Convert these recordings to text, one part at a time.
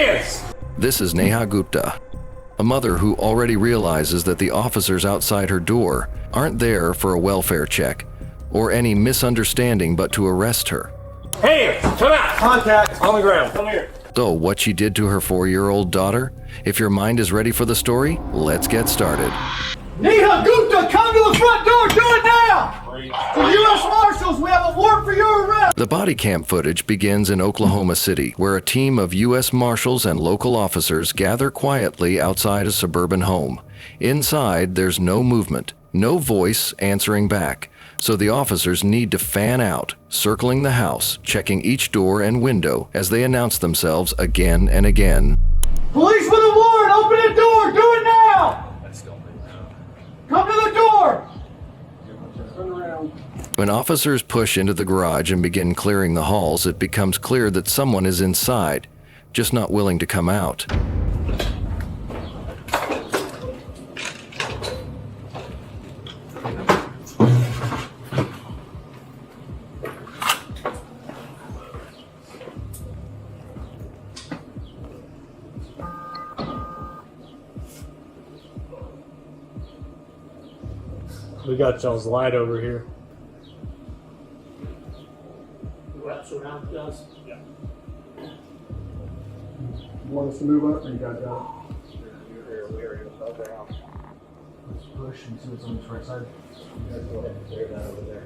Hands! This is Neha Gupta, a mother who already realizes that the officers outside her door aren't there for a welfare check or any misunderstanding but to arrest her. Hands! Come out! Contact! On the ground. Come here. So what she did to her 4-year-old daughter? If your mind is ready for the story, let's get started. Neha Gupta, come to the front door! Do it now! For U.S. Marshals, we have a warrant for your arrest! The Bodycam footage begins in Oklahoma City, where a team of U.S. Marshals and local officers gather quietly outside a suburban home. Inside, there's no movement, no voice answering back, so the officers need to fan out, circling the house, checking each door and window as they announce themselves again and again. Police with a warrant! Open the door! Do it now! Come to the door! Turn around. When officers push into the garage and begin clearing the halls, it becomes clear that someone is inside, just not willing to come out. We got y'all's light over here. Wraps around us. Yeah. You want us to move up or you got that? Let's push and see what's on this right side. You guys go ahead and clear that over there.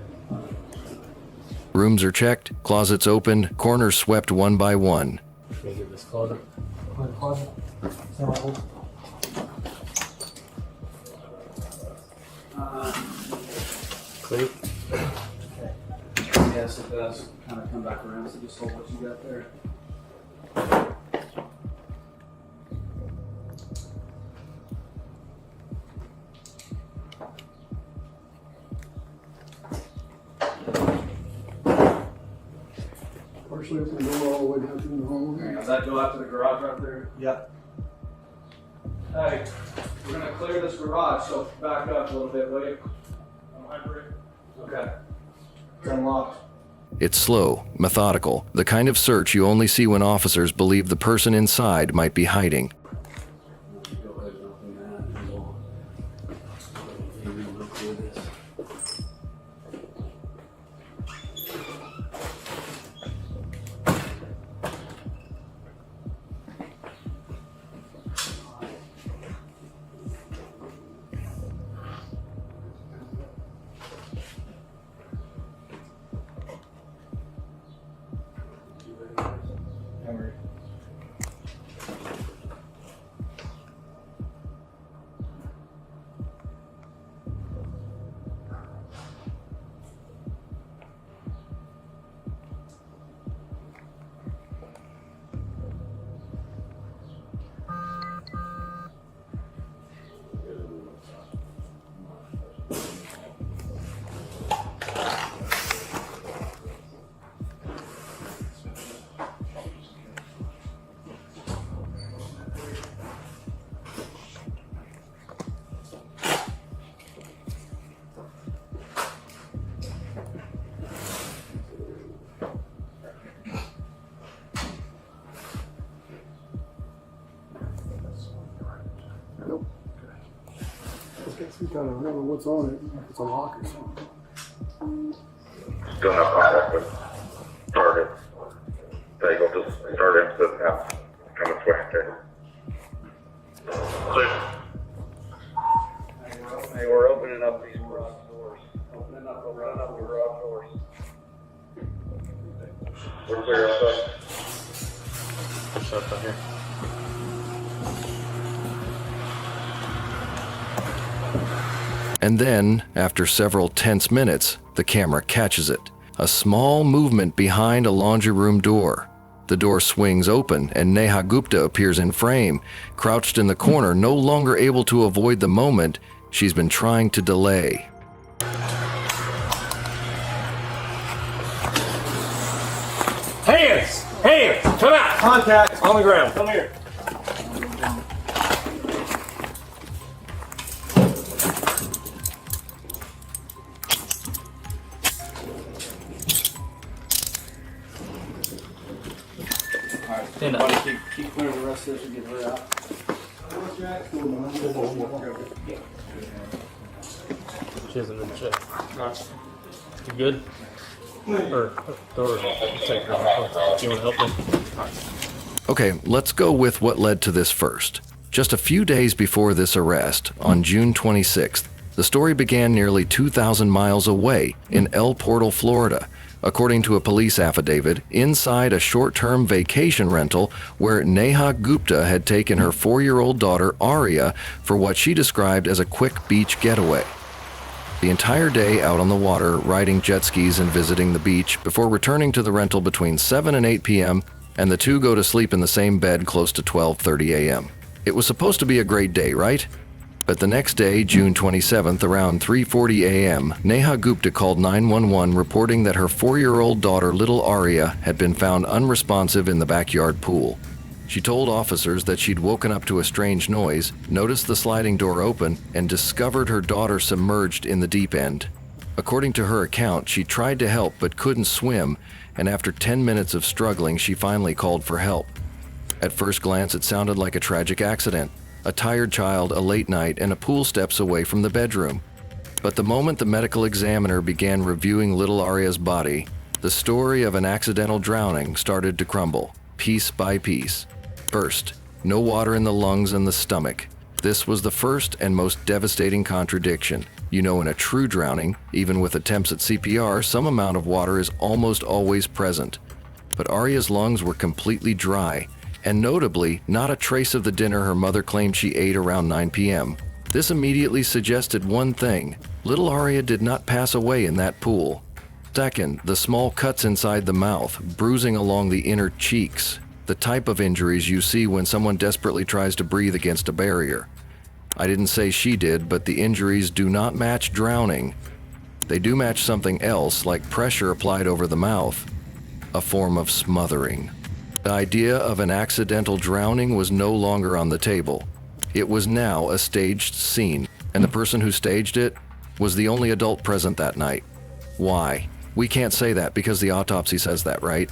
Rooms are checked, closets opened, corners swept one by one. Can you get this closet? Closet. Center. Clear? Okay. Yes, it does kind of come back around, so just hold what you got there. Partially open the door all the way down to the hallway. Does that go out to the garage right there? Yeah. Hey, we're gonna clear this garage, so back up a little bit, will you? Okay. It's unlocked. It's slow, methodical, the kind of search you only see when officers believe the person inside might be hiding. Go ahead and open that and we'll look through this. Nope. Let's get some kind of, I don't know what's on it. If it's a lock or something. Still have contact with target. They go just start into the house, kind of swing there. Hey, we're opening up these garage doors. Opening up the garage doors. We're clear outside. Shut down here. And then, after several tense minutes, the camera catches it. A small movement behind a laundry room door. The door swings open and Neha Gupta appears in frame, crouched in the corner, no longer able to avoid the moment she's been trying to delay. Hands! Hands! Come out! Contact! On the ground. Come here. Alright, Stand up. Keep clearing the rest of this and get her out. She has an check. You good? Or take her off. Do you want to help me? Okay, let's go with what led to this first. Just a few days before this arrest, on June 26th, the story began nearly 2,000 miles away in El Portal, Florida, according to a police affidavit inside a short-term vacation rental where Neha Gupta had taken her 4-year-old daughter Arya for what she described as a quick beach getaway. The entire day out on the water, riding jet skis and visiting the beach before returning to the rental between 7 and 8 p.m., and the two go to sleep in the same bed close to 12:30 a.m. It was supposed to be a great day, right? But the next day, June 27th, around 3:40 a.m., Neha Gupta called 911 reporting that her 4-year-old daughter, little Arya, had been found unresponsive in the backyard pool. She told officers that she'd woken up to a strange noise, noticed the sliding door open, and discovered her daughter submerged in the deep end. According to her account, she tried to help but couldn't swim, and after 10 minutes of struggling, she finally called for help. At first glance, it sounded like a tragic accident. A tired child, a late night, and a pool steps away from the bedroom. But the moment the medical examiner began reviewing little Arya's body, the story of an accidental drowning started to crumble, piece by piece. First, no water in the lungs and the stomach. This was the first and most devastating contradiction. You know, in a true drowning, even with attempts at CPR, some amount of water is almost always present. But Arya's lungs were completely dry, and notably, not a trace of the dinner her mother claimed she ate around 9 p.m. This immediately suggested one thing: little Arya did not pass away in that pool. Second, the small cuts inside the mouth, bruising along the inner cheeks, the type of injuries you see when someone desperately tries to breathe against a barrier. I didn't say she did, but the injuries do not match drowning. They do match something else, like pressure applied over the mouth, a form of smothering. The idea of an accidental drowning was no longer on the table. It was now a staged scene, and the person who staged it was the only adult present that night. Why? We can't say that because the autopsy says that, right?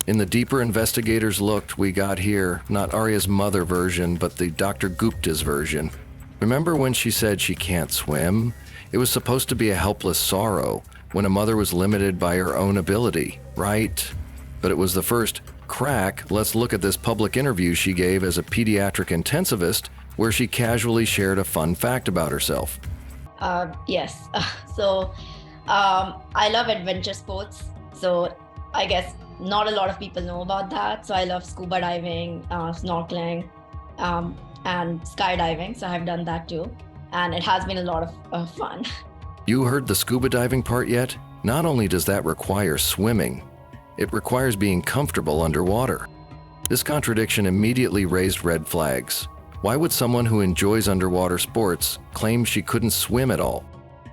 In the deeper investigators looked, we got here not Arya's mother version, but the Dr. Gupta's version. Remember when she said she can't swim? It was supposed to be a helpless sorrow, when a mother was limited by her own ability, right? But it was the first crack. Let's look at this public interview she gave as a pediatric intensivist, where she casually shared a fun fact about herself. Yes. I love adventure sports. So I guess not a lot of people know about that. So I love scuba diving, snorkeling, and skydiving. So I've done that too. And it has been a lot of fun. You heard the scuba diving part yet? Not only does that require swimming, it requires being comfortable underwater. This contradiction immediately raised red flags. Why would someone who enjoys underwater sports claim she couldn't swim at all?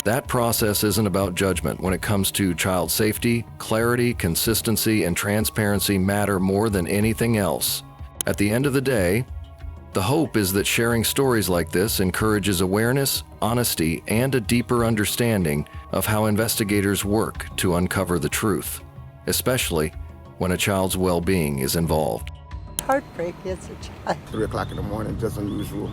That process isn't about judgment. When it comes to child safety, clarity, consistency, and transparency matter more than anything else. At the end of the day, the hope is that sharing stories like this encourages awareness, honesty, and a deeper understanding of how investigators work to uncover the truth, especially when a child's well-being is involved. Heartbreak is a child. 3 o'clock in the morning, just unusual,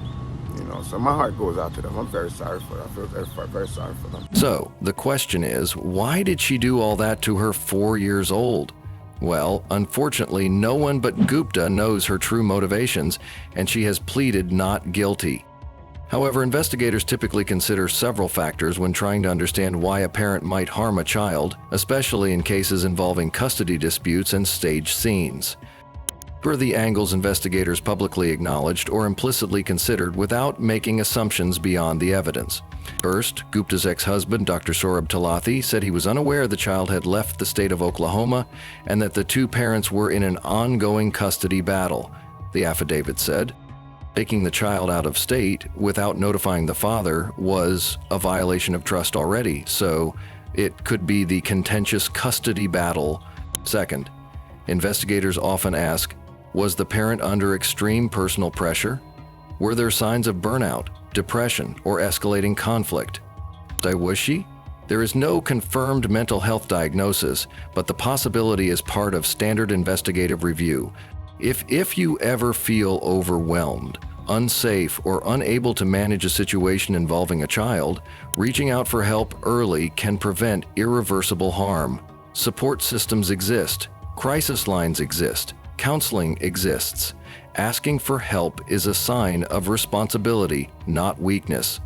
so my heart goes out to them. I'm very sorry for them. I feel very sorry for them. So, the question is, why did she do all that to her 4 years old? Well, unfortunately, no one but Gupta knows her true motivations, and she has pleaded not guilty. However, investigators typically consider several factors when trying to understand why a parent might harm a child, especially in cases involving custody disputes and staged scenes. Here are the angles investigators publicly acknowledged or implicitly considered without making assumptions beyond the evidence. First, Gupta's ex-husband, Dr. Saurabh Talathi, said he was unaware the child had left the state of Oklahoma and that the two parents were in an ongoing custody battle, the affidavit said. Taking the child out of state without notifying the father was a violation of trust already, so it could be the contentious custody battle. Second, investigators often ask, was the parent under extreme personal pressure? Were there signs of burnout, depression, or escalating conflict? Was she? There is no confirmed mental health diagnosis, but the possibility is part of standard investigative review. If you ever feel overwhelmed, unsafe, or unable to manage a situation involving a child, reaching out for help early can prevent irreversible harm. Support systems exist, crisis lines exist, counseling exists. Asking for help is a sign of responsibility, not weakness.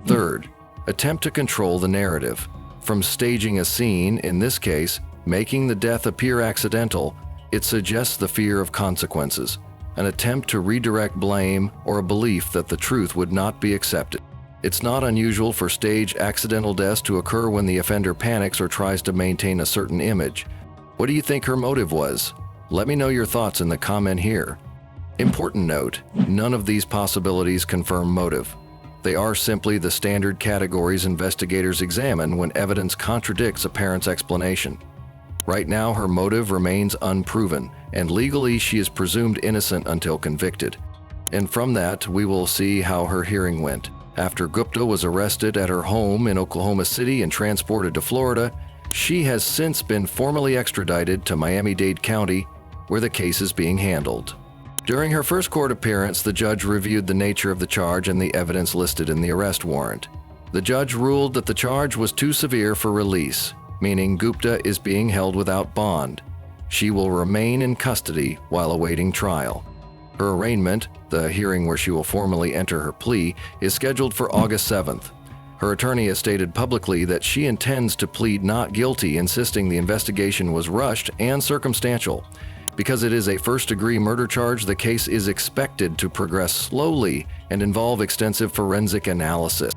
Third, attempt to control the narrative. From staging a scene, in this case, making the death appear accidental, it suggests the fear of consequences, an attempt to redirect blame, or a belief that the truth would not be accepted. It's not unusual for staged accidental deaths to occur when the offender panics or tries to maintain a certain image. What do you think her motive was? Let me know your thoughts in the comment here. Important note, none of these possibilities confirm motive. They are simply the standard categories investigators examine when evidence contradicts a parent's explanation. Right now, her motive remains unproven, and legally she is presumed innocent until convicted. And from that, we will see how her hearing went. After Gupta was arrested at her home in Oklahoma City and transported to Florida, she has since been formally extradited to Miami-Dade County, where the case is being handled. During her first court appearance, the judge reviewed the nature of the charge and the evidence listed in the arrest warrant. The judge ruled that the charge was too severe for release, meaning Gupta is being held without bond. She will remain in custody while awaiting trial. Her arraignment, the hearing where she will formally enter her plea, is scheduled for August 7th. Her attorney has stated publicly that she intends to plead not guilty, insisting the investigation was rushed and circumstantial. Because it is a first-degree murder charge, the case is expected to progress slowly and involve extensive forensic analysis.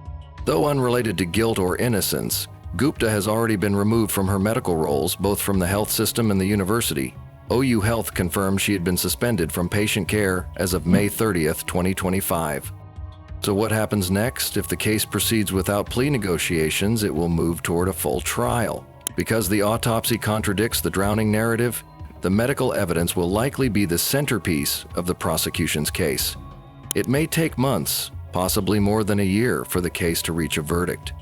Though unrelated to guilt or innocence, Gupta has already been removed from her medical roles, both from the health system and the university. OU Health confirmed she had been suspended from patient care as of May 30th, 2025. So what happens next? If the case proceeds without plea negotiations, it will move toward a full trial. Because the autopsy contradicts the drowning narrative, the medical evidence will likely be the centerpiece of the prosecution's case. It may take months, possibly more than a year, for the case to reach a verdict.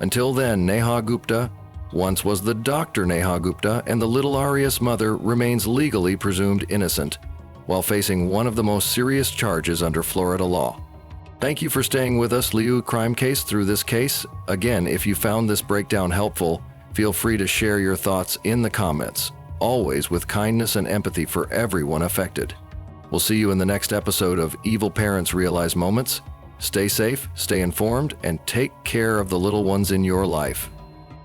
Until then, Neha Gupta, once was the Dr. Neha Gupta, and the little Arya's mother remains legally presumed innocent, while facing one of the most serious charges under Florida law. Thank you for staying with us, Liu Crime Case, through this case. Again, if you found this breakdown helpful, feel free to share your thoughts in the comments, always with kindness and empathy for everyone affected. We'll see you in the next episode of Evil Parents Realize Moments. Stay safe, stay informed, and take care of the little ones in your life.